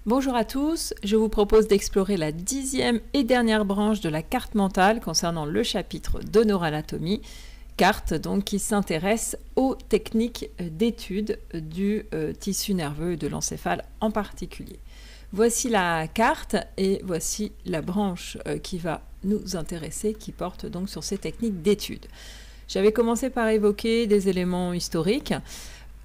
Bonjour à tous, je vous propose d'explorer la 10e et dernière branche de la carte mentale concernant le chapitre de neuroanatomie, carte donc qui s'intéresse aux techniques d'étude du tissu nerveux et de l'encéphale en particulier. Voici la carte et voici la branche qui va nous intéresser, qui porte donc sur ces techniques d'étude. J'avais commencé par évoquer des éléments historiques.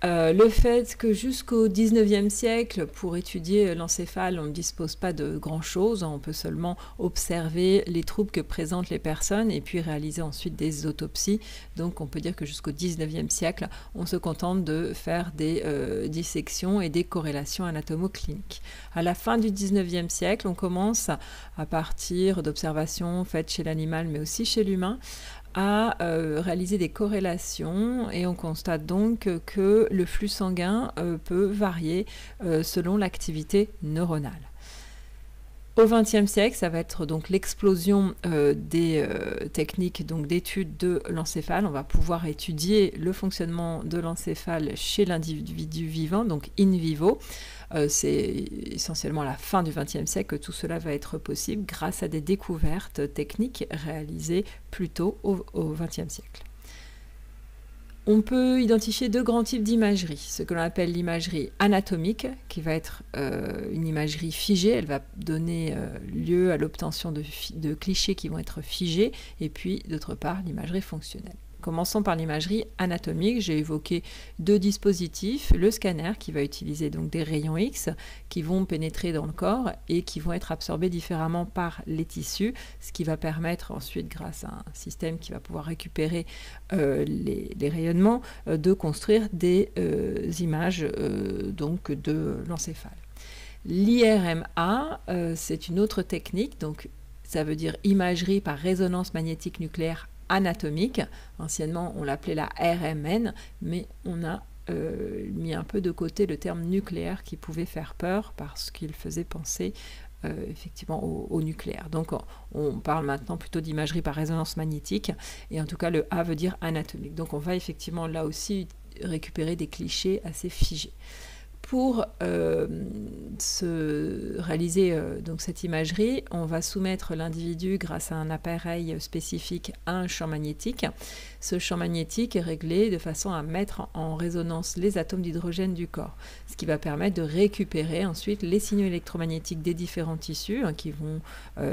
Le fait que jusqu'au 19e siècle, pour étudier l'encéphale, on ne dispose pas de grand-chose. On peut seulement observer les troubles que présentent les personnes et puis réaliser ensuite des autopsies. Donc on peut dire que jusqu'au 19e siècle, on se contente de faire des dissections et des corrélations anatomo-cliniques. À la fin du 19e siècle, on commence, à partir d'observations faites chez l'animal mais aussi chez l'humain, à réaliser des corrélations et on constate donc que le flux sanguin peut varier selon l'activité neuronale. Au XXe siècle, ça va être donc l'explosion des techniques d'étude de l'encéphale. On va pouvoir étudier le fonctionnement de l'encéphale chez l'individu vivant, donc in vivo. C'est essentiellement à la fin du XXe siècle que tout cela va être possible grâce à des découvertes techniques réalisées plus tôt au XXe siècle. On peut identifier deux grands types d'imagerie, ce que l'on appelle l'imagerie anatomique, qui va être une imagerie figée, elle va donner lieu à l'obtention de clichés qui vont être figés, et puis d'autre part l'imagerie fonctionnelle. Commençons par l'imagerie anatomique. J'ai évoqué deux dispositifs, le scanner qui va utiliser donc des rayons X qui vont pénétrer dans le corps et qui vont être absorbés différemment par les tissus, ce qui va permettre ensuite, grâce à un système qui va pouvoir récupérer les rayonnements, de construire des images donc de l'encéphale. L'IRMA, c'est une autre technique, donc ça veut dire imagerie par résonance magnétique nucléaire anatomique. Anciennement, on l'appelait la RMN, mais on a mis un peu de côté le terme nucléaire qui pouvait faire peur parce qu'il faisait penser effectivement au nucléaire. Donc, on parle maintenant plutôt d'imagerie par résonance magnétique, et en tout cas, le A veut dire anatomique. Donc, on va effectivement là aussi récupérer des clichés assez figés. Pour réaliser donc cette imagerie, on va soumettre l'individu grâce à un appareil spécifique à un champ magnétique. Ce champ magnétique est réglé de façon à mettre en résonance les atomes d'hydrogène du corps, ce qui va permettre de récupérer ensuite les signaux électromagnétiques des différents tissus qui vont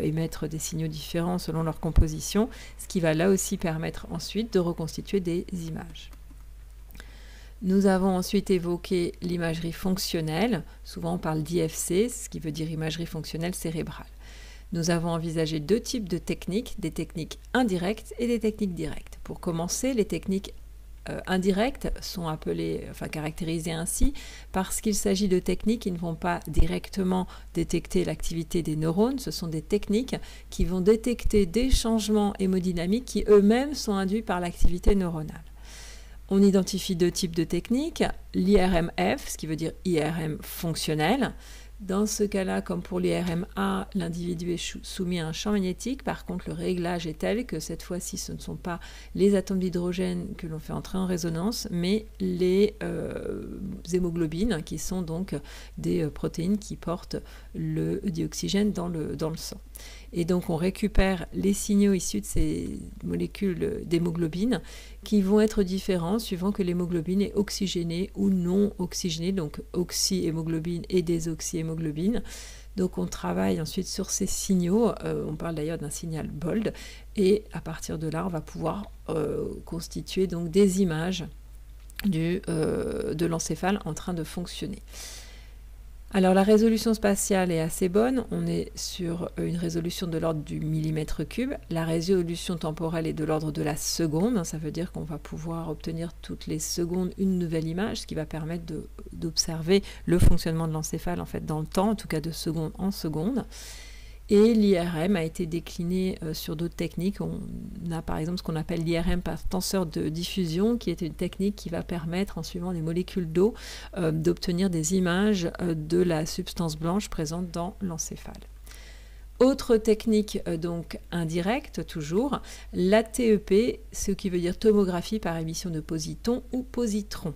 émettre des signaux différents selon leur composition, ce qui va là aussi permettre ensuite de reconstituer des images. Nous avons ensuite évoqué l'imagerie fonctionnelle. Souvent on parle d'IFC, ce qui veut dire imagerie fonctionnelle cérébrale. Nous avons envisagé deux types de techniques, des techniques indirectes et des techniques directes. Pour commencer, les techniques indirectes sont caractérisées ainsi parce qu'il s'agit de techniques qui ne vont pas directement détecter l'activité des neurones. Ce sont des techniques qui vont détecter des changements hémodynamiques qui eux-mêmes sont induits par l'activité neuronale. On identifie deux types de techniques, l'IRMF, ce qui veut dire IRM fonctionnel. Dans ce cas-là, comme pour l'IRMA, l'individu est soumis à un champ magnétique. Par contre, le réglage est tel que cette fois-ci, ce ne sont pas les atomes d'hydrogène que l'on fait entrer en résonance, mais les hémoglobines, qui sont donc des protéines qui portent le dioxygène dans le sang. Et donc on récupère les signaux issus de ces molécules d'hémoglobine qui vont être différents suivant que l'hémoglobine est oxygénée ou non oxygénée, donc oxyhémoglobine et désoxyhémoglobine. Donc on travaille ensuite sur ces signaux, on parle d'ailleurs d'un signal BOLD, et à partir de là on va pouvoir constituer donc des images de l'encéphale en train de fonctionner. Alors la résolution spatiale est assez bonne, on est sur une résolution de l'ordre du millimètre cube. La résolution temporelle est de l'ordre de la seconde, ça veut dire qu'on va pouvoir obtenir toutes les secondes une nouvelle image, ce qui va permettre d'observer le fonctionnement de l'encéphale en fait dans le temps, en tout cas de seconde en seconde. Et l'IRM a été décliné sur d'autres techniques. On a par exemple ce qu'on appelle l'IRM par tenseur de diffusion, qui est une technique qui va permettre, en suivant les molécules d'eau, d'obtenir des images de la substance blanche présente dans l'encéphale. Autre technique donc indirecte toujours, l'ATEP, ce qui veut dire tomographie par émission de positons ou positrons.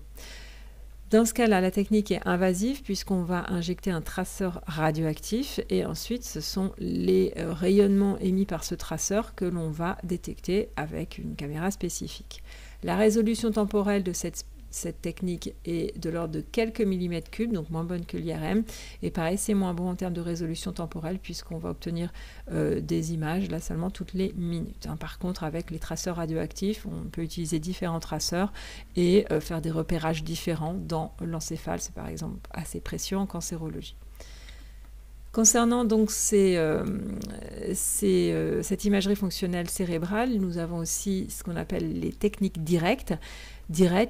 Dans ce cas-là, la technique est invasive puisqu'on va injecter un traceur radioactif et ensuite ce sont les rayonnements émis par ce traceur que l'on va détecter avec une caméra spécifique. La résolution temporelle de cette technique est de l'ordre de quelques millimètres cubes, donc moins bonne que l'IRM. Et pareil, c'est moins bon en termes de résolution temporelle puisqu'on va obtenir des images là seulement toutes les minutes. Par contre, avec les traceurs radioactifs, on peut utiliser différents traceurs et faire des repérages différents dans l'encéphale. C'est par exemple assez précieux en cancérologie. Concernant donc cette imagerie fonctionnelle cérébrale, nous avons aussi ce qu'on appelle les techniques directes,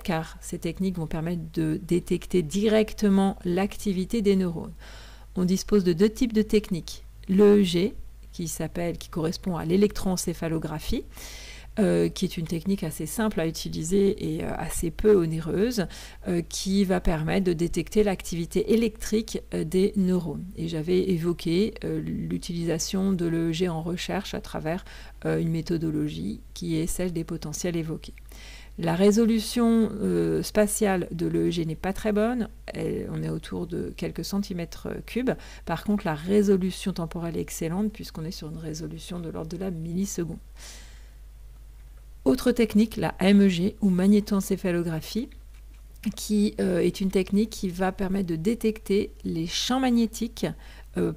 car ces techniques vont permettre de détecter directement l'activité des neurones. On dispose de deux types de techniques. L'EEG, qui correspond à l'électroencéphalographie, qui est une technique assez simple à utiliser et assez peu onéreuse, qui va permettre de détecter l'activité électrique des neurones. Et j'avais évoqué l'utilisation de l'EEG en recherche à travers une méthodologie qui est celle des potentiels évoqués. La résolution spatiale de l'EEG n'est pas très bonne, on est autour de quelques centimètres cubes. Par contre, la résolution temporelle est excellente puisqu'on est sur une résolution de l'ordre de la milliseconde. Autre technique, la MEG ou magnétoencéphalographie, qui est une technique qui va permettre de détecter les champs magnétiques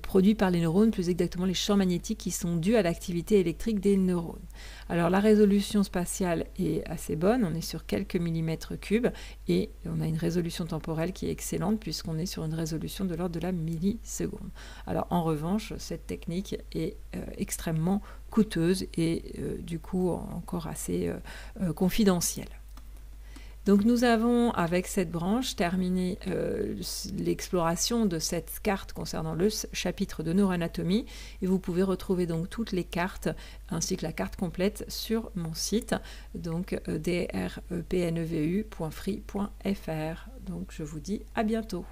produits par les neurones, plus exactement les champs magnétiques qui sont dus à l'activité électrique des neurones. Alors la résolution spatiale est assez bonne, on est sur quelques millimètres cubes et on a une résolution temporelle qui est excellente puisqu'on est sur une résolution de l'ordre de la milliseconde. Alors en revanche, cette technique est extrêmement coûteuse et du coup encore assez confidentielle. Donc nous avons, avec cette branche, terminé l'exploration de cette carte concernant le chapitre de neuroanatomie et vous pouvez retrouver donc toutes les cartes ainsi que la carte complète sur mon site, donc drpnevu.free.fr. Donc je vous dis à bientôt.